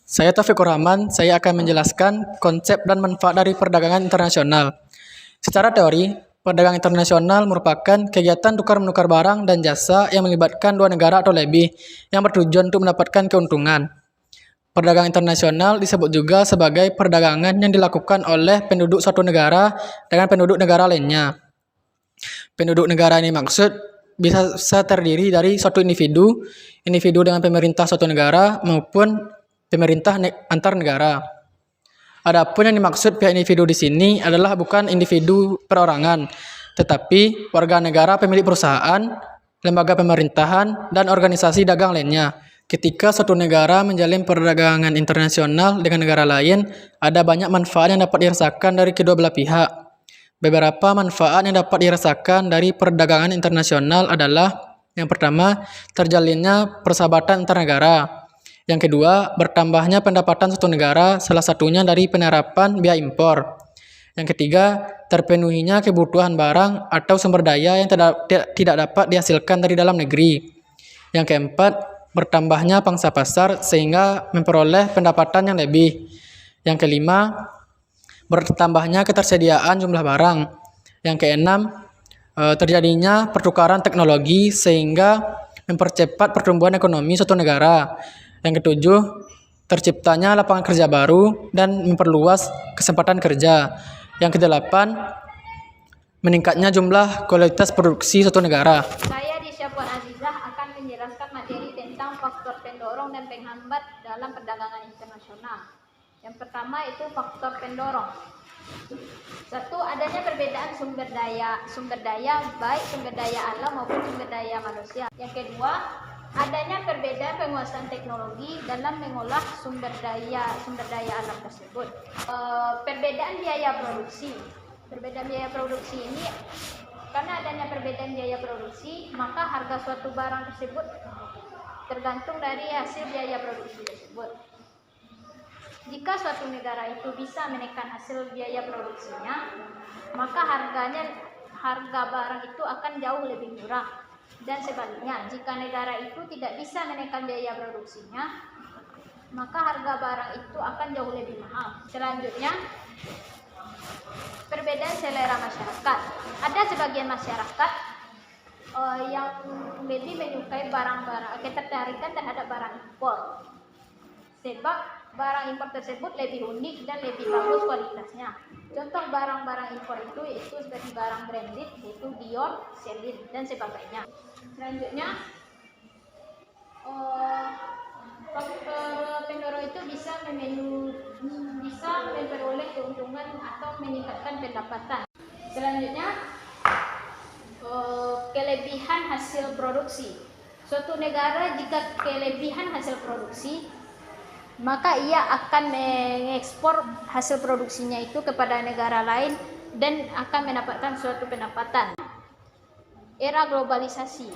Saya Taufikur Rahman, saya akan menjelaskan konsep dan manfaat dari perdagangan internasional. Secara teori, perdagangan internasional merupakan kegiatan tukar-menukar barang dan jasa yang melibatkan dua negara atau lebih yang bertujuan untuk mendapatkan keuntungan. Perdagangan internasional disebut juga sebagai perdagangan yang dilakukan oleh penduduk suatu negara dengan penduduk negara lainnya. Penduduk negara ini maksud bisa terdiri dari suatu individu, individu dengan pemerintah suatu negara maupun pemerintah antar negara. Adapun yang dimaksud pihak individu di sini adalah bukan individu perorangan, tetapi warga negara pemilik perusahaan, lembaga pemerintahan, dan organisasi dagang lainnya. Ketika suatu negara menjalin perdagangan internasional dengan negara lain, ada banyak manfaat yang dapat dirasakan dari kedua belah pihak. Beberapa manfaat yang dapat dirasakan dari perdagangan internasional adalah: yang pertama, terjalinnya persahabatan antar negara. Yang kedua, bertambahnya pendapatan suatu negara, salah satunya dari penerapan biaya impor. Yang ketiga, terpenuhinya kebutuhan barang atau sumber daya yang tidak dapat dihasilkan dari dalam negeri. Yang keempat, bertambahnya pangsa pasar sehingga memperoleh pendapatan yang lebih. Yang kelima, bertambahnya ketersediaan jumlah barang. Yang keenam, terjadinya pertukaran teknologi sehingga mempercepat pertumbuhan ekonomi suatu negara. Yang ketujuh, terciptanya lapangan kerja baru dan memperluas kesempatan kerja. Yang kedelapan, meningkatnya jumlah kualitas produksi suatu negara. Saya Disha Puan Azizah akan menjelaskan materi tentang faktor pendorong dan penghambat dalam perdagangan internasional. Yang pertama itu faktor pendorong. Satu, adanya perbedaan sumber daya baik sumber daya alam maupun sumber daya manusia. Yang kedua, adanya perbedaan penguasaan teknologi dalam mengolah sumber daya alam tersebut. Perbedaan biaya produksi. Perbedaan biaya produksi ini, karena adanya perbedaan biaya produksi, maka harga suatu barang tersebut tergantung dari hasil biaya produksi tersebut. Jika suatu negara itu bisa menekan hasil biaya produksinya, maka harga barang itu akan jauh lebih murah. Dan sebaliknya, jika negara itu tidak bisa menekan biaya produksinya, maka harga barang itu akan jauh lebih mahal. Selanjutnya, perbedaan selera masyarakat. Ada sebagian masyarakat yang lebih menyukai ketertarikan terhadap barang impor, sebab barang impor tersebut lebih unik dan lebih bagus kualitasnya. Contoh barang-barang impor itu yaitu seperti barang branded, yaitu Dior, Celine, dan sebagainya. Selanjutnya, faktor pendorong itu bisa memperoleh keuntungan atau meningkatkan pendapatan. Selanjutnya, kelebihan hasil produksi. Suatu negara jika kelebihan hasil produksi, maka ia akan mengekspor hasil produksinya itu kepada negara lain dan akan mendapatkan suatu pendapatan. Era globalisasi.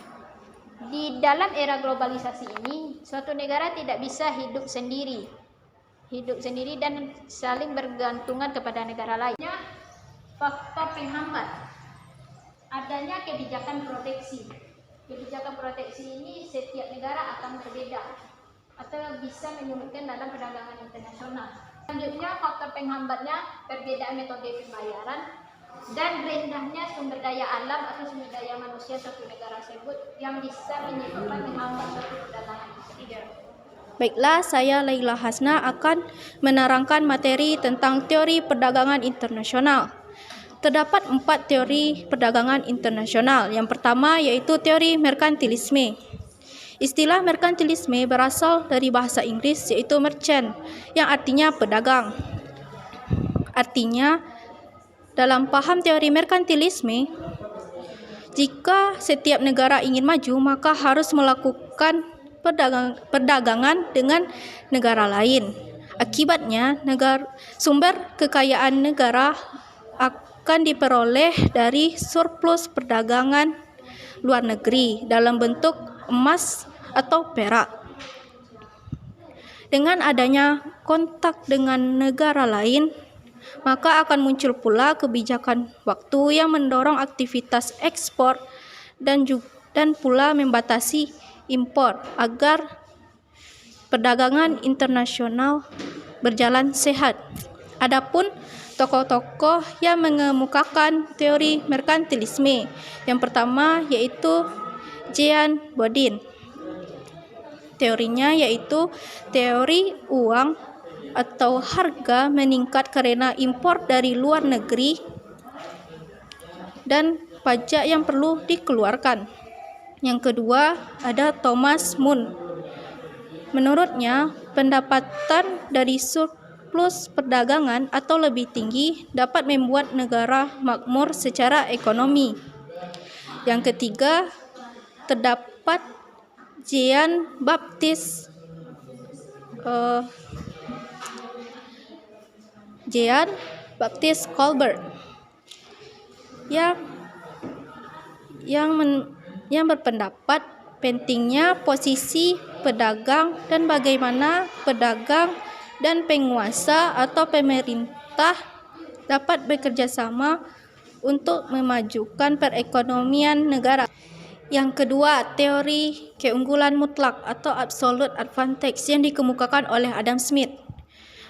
Di dalam era globalisasi ini, suatu negara tidak bisa hidup sendiri dan saling bergantungan kepada negara lainnya. Faktor penghambat. Adanya kebijakan proteksi. Kebijakan proteksi ini setiap negara akan berbeda atau bisa menyulitkan dalam perdagangan internasional. Selanjutnya, faktor penghambatnya perbedaan metode pembayaran dan rendahnya sumber daya alam atau sumber daya manusia suatu negara tersebut yang bisa menyebabkan menghambat suatu perdagangan internasional. Baiklah, saya Laila Hasna akan menerangkan materi tentang teori perdagangan internasional. Terdapat 4 teori perdagangan internasional. Yang pertama yaitu teori merkantilisme. Istilah merkantilisme berasal dari bahasa Inggris yaitu merchant, yang artinya pedagang. Artinya, dalam paham teori merkantilisme, jika setiap negara ingin maju, maka harus melakukan perdagangan dengan negara lain. Akibatnya, sumber kekayaan negara akan diperoleh dari surplus perdagangan luar negeri dalam bentuk emas atau perak. Dengan adanya kontak dengan negara lain, maka akan muncul pula kebijakan waktu yang mendorong aktivitas ekspor dan pula membatasi impor agar perdagangan internasional berjalan sehat. Adapun tokoh-tokoh yang mengemukakan teori merkantilisme, yang pertama yaitu Jean Bodin. Teorinya yaitu teori uang atau harga meningkat karena impor dari luar negeri dan pajak yang perlu dikeluarkan. Yang kedua ada Thomas Moon. Menurutnya, pendapatan dari surplus perdagangan atau lebih tinggi dapat membuat negara makmur secara ekonomi. Yang ketiga terdapat Jean Baptiste Colbert yang berpendapat pentingnya posisi pedagang dan bagaimana pedagang dan penguasa atau pemerintah dapat bekerja sama untuk memajukan perekonomian negara. Yang kedua, teori keunggulan mutlak atau absolute advantage yang dikemukakan oleh Adam Smith.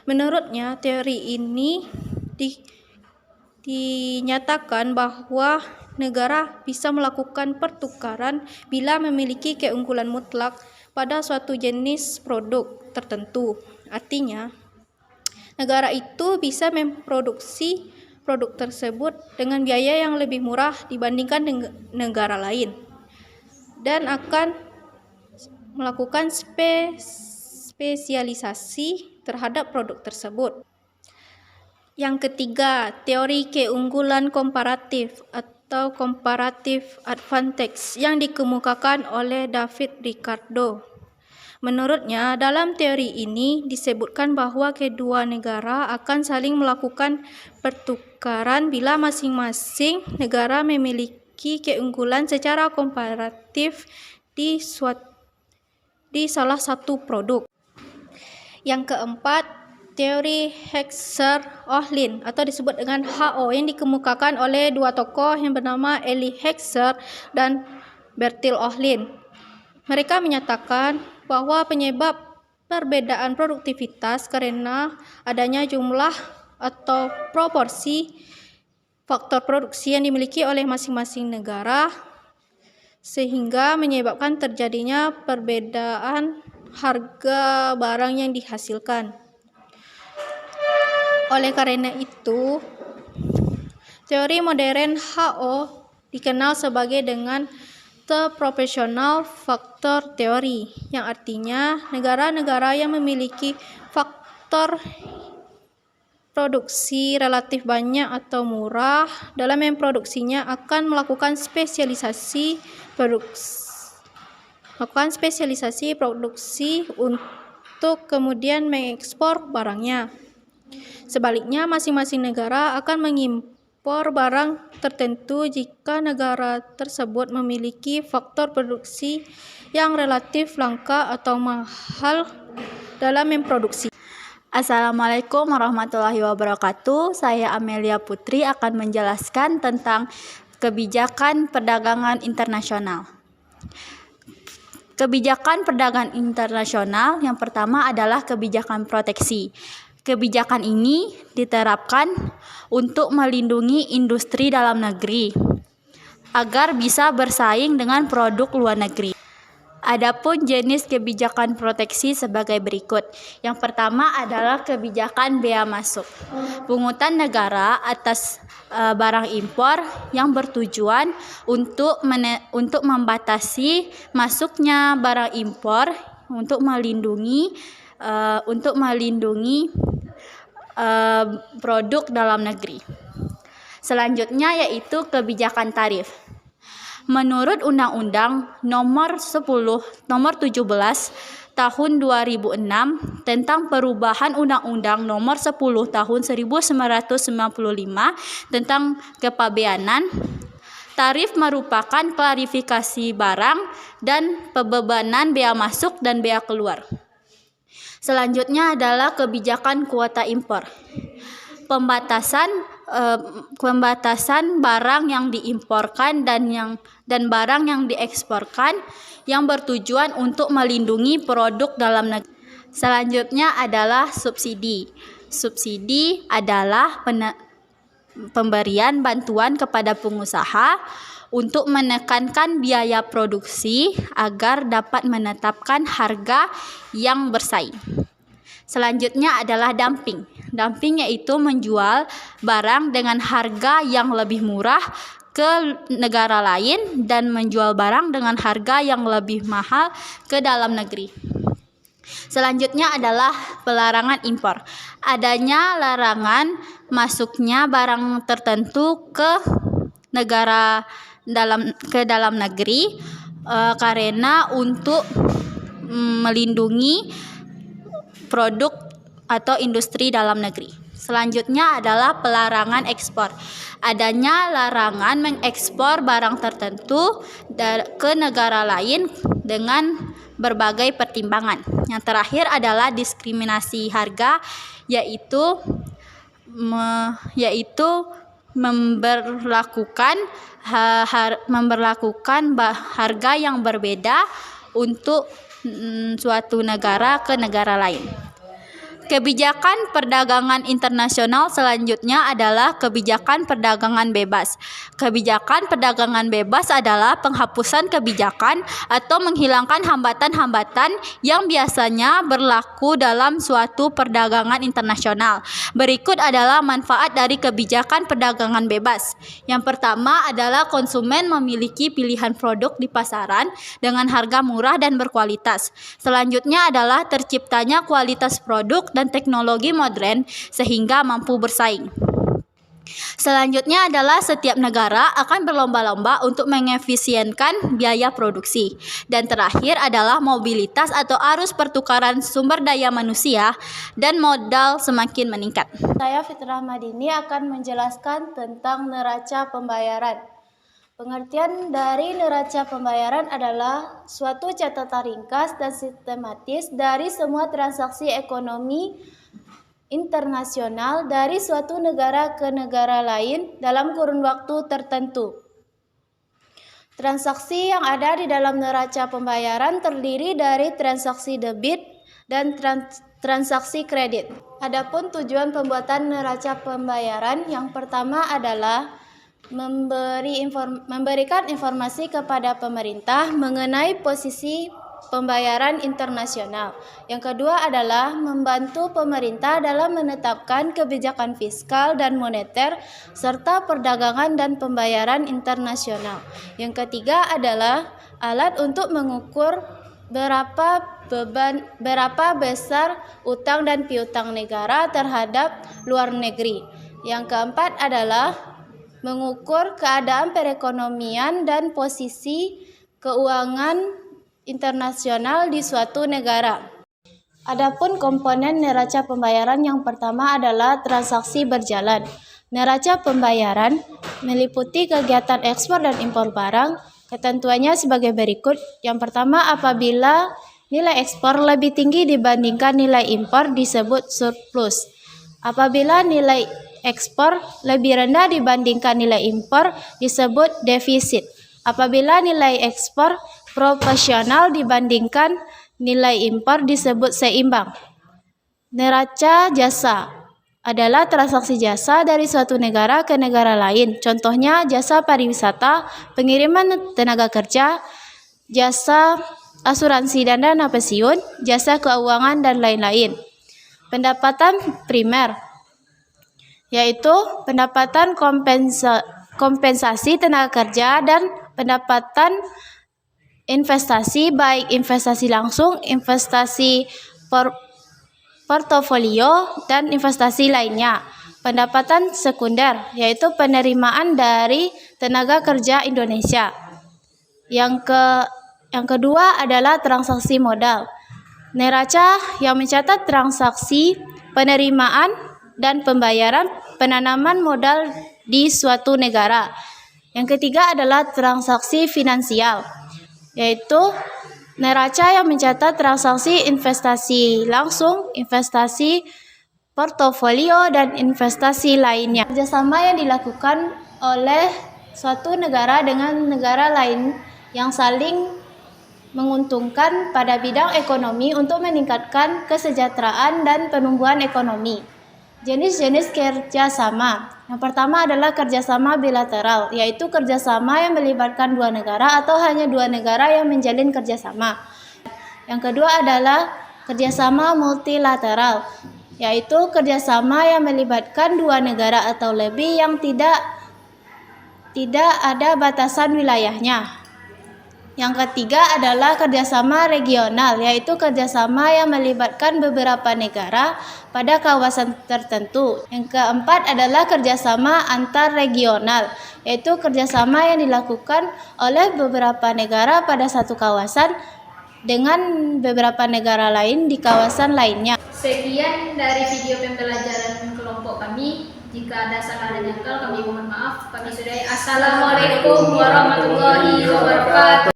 Menurutnya, teori ini dinyatakan bahwa negara bisa melakukan pertukaran bila memiliki keunggulan mutlak pada suatu jenis produk tertentu. Artinya, negara itu bisa memproduksi produk tersebut dengan biaya yang lebih murah dibandingkan negara lain dan akan melakukan spesialisasi terhadap produk tersebut. Yang ketiga, teori keunggulan komparatif atau comparative advantage yang dikemukakan oleh David Ricardo. Menurutnya, dalam teori ini disebutkan bahwa kedua negara akan saling melakukan pertukaran bila masing-masing negara memiliki keunggulan secara komparatif di salah satu produk. Yang keempat, teori Heckscher-Ohlin atau disebut dengan HO yang dikemukakan oleh dua tokoh yang bernama Elie Heckscher dan Bertil Ohlin. Mereka menyatakan bahwa penyebab perbedaan produktivitas karena adanya jumlah atau proporsi faktor produksi yang dimiliki oleh masing-masing negara sehingga menyebabkan terjadinya perbedaan harga barang yang dihasilkan. Oleh karena itu, teori modern HO dikenal sebagai dengan the proportional factor theory, yang artinya negara-negara yang memiliki faktor produksi relatif banyak atau murah dalam memproduksinya akan melakukan spesialisasi produksi untuk kemudian mengekspor barangnya. Sebaliknya, masing-masing negara akan mengimpor barang tertentu jika negara tersebut memiliki faktor produksi yang relatif langka atau mahal dalam memproduksi. Assalamualaikum warahmatullahi wabarakatuh. Saya Amelia Putri akan menjelaskan tentang kebijakan perdagangan internasional. Kebijakan perdagangan internasional yang pertama adalah kebijakan proteksi. Kebijakan ini diterapkan untuk melindungi industri dalam negeri agar bisa bersaing dengan produk luar negeri. Adapun jenis kebijakan proteksi sebagai berikut. Yang pertama adalah kebijakan bea masuk. Pungutan negara atas barang impor yang bertujuan untuk membatasi masuknya barang impor untuk melindungi produk dalam negeri. Selanjutnya yaitu kebijakan tarif. Menurut Undang-Undang Nomor 17 Tahun 2006 tentang perubahan Undang-Undang Nomor 10 Tahun 1995 tentang kepabeanan, tarif merupakan klarifikasi barang dan pembebanan bea masuk dan bea keluar. Selanjutnya adalah kebijakan kuota impor. Pembatasan barang yang diimporkan dan barang yang dieksporkan yang bertujuan untuk melindungi produk dalam negeri. Selanjutnya adalah subsidi. Subsidi adalah pemberian bantuan kepada pengusaha untuk menekankan biaya produksi agar dapat menetapkan harga yang bersaing. Selanjutnya adalah dumping. Dumping yaitu menjual barang dengan harga yang lebih murah ke negara lain dan menjual barang dengan harga yang lebih mahal ke dalam negeri. Selanjutnya adalah pelarangan impor. Adanya larangan masuknya barang tertentu ke dalam negeri karena untuk melindungi produk atau industri dalam negeri. Selanjutnya adalah pelarangan ekspor. Adanya larangan mengekspor barang tertentu ke negara lain dengan berbagai pertimbangan. Yang terakhir adalah diskriminasi harga, yaitu memberlakukan harga yang berbeda untuk suatu negara ke negara lain. Kebijakan perdagangan internasional selanjutnya adalah kebijakan perdagangan bebas. Kebijakan perdagangan bebas adalah penghapusan kebijakan atau menghilangkan hambatan-hambatan yang biasanya berlaku dalam suatu perdagangan internasional. Berikut adalah manfaat dari kebijakan perdagangan bebas. Yang pertama adalah konsumen memiliki pilihan produk di pasaran dengan harga murah dan berkualitas. Selanjutnya adalah terciptanya kualitas produk dan teknologi modern sehingga mampu bersaing. Selanjutnya adalah setiap negara akan berlomba-lomba untuk mengefisienkan biaya produksi. Dan terakhir adalah mobilitas atau arus pertukaran sumber daya manusia dan modal semakin meningkat. Saya Fitrah Madini akan menjelaskan tentang neraca pembayaran. Pengertian dari neraca pembayaran adalah suatu catatan ringkas dan sistematis dari semua transaksi ekonomi internasional dari suatu negara ke negara lain dalam kurun waktu tertentu. Transaksi yang ada di dalam neraca pembayaran terdiri dari transaksi debit dan transaksi kredit. Adapun tujuan pembuatan neraca pembayaran yang pertama adalah memberikan informasi kepada pemerintah mengenai posisi pembayaran internasional. Yang kedua adalah membantu pemerintah dalam menetapkan kebijakan fiskal dan moneter serta perdagangan dan pembayaran internasional. Yang ketiga adalah alat untuk mengukur berapa besar utang dan piutang negara terhadap luar negeri. Yang keempat adalah mengukur keadaan perekonomian dan posisi keuangan internasional di suatu negara. Adapun komponen neraca pembayaran yang pertama adalah transaksi berjalan. Neraca pembayaran meliputi kegiatan ekspor dan impor barang. Ketentuannya sebagai berikut. Yang pertama, apabila nilai ekspor lebih tinggi dibandingkan nilai impor disebut surplus. Apabila nilai ekspor lebih rendah dibandingkan nilai impor disebut defisit. Apabila nilai ekspor proporsional dibandingkan nilai impor disebut seimbang. Neraca jasa adalah transaksi jasa dari suatu negara ke negara lain. Contohnya jasa pariwisata, pengiriman tenaga kerja, jasa asuransi dan dana pensiun, jasa keuangan dan lain-lain. Pendapatan primer yaitu pendapatan kompensasi tenaga kerja dan pendapatan investasi, baik investasi langsung, investasi portofolio, dan investasi lainnya. Pendapatan sekunder yaitu penerimaan dari tenaga kerja Indonesia. Yang kedua adalah transaksi modal. Neraca yang mencatat transaksi penerimaan dan pembayaran penanaman modal di suatu negara. Yang ketiga adalah transaksi finansial, yaitu neraca yang mencatat transaksi investasi langsung, investasi portofolio, dan investasi lainnya. Kerjasama yang dilakukan oleh suatu negara dengan negara lain yang saling menguntungkan pada bidang ekonomi untuk meningkatkan kesejahteraan dan penumbuhan ekonomi. Jenis-jenis kerjasama. Yang pertama adalah kerjasama bilateral, yaitu kerjasama yang melibatkan dua negara atau hanya dua negara yang menjalin kerjasama. Yang kedua adalah kerjasama multilateral, yaitu kerjasama yang melibatkan dua negara atau lebih yang tidak ada batasan wilayahnya. Yang ketiga adalah kerjasama regional, yaitu kerjasama yang melibatkan beberapa negara pada kawasan tertentu. Yang keempat adalah kerjasama antar regional, yaitu kerjasama yang dilakukan oleh beberapa negara pada satu kawasan dengan beberapa negara lain di kawasan lainnya. Sekian dari video pembelajaran kelompok kami. Jika ada salah dan janggal kami mohon maaf. Kami sudahi. Assalamualaikum warahmatullahi wabarakatuh.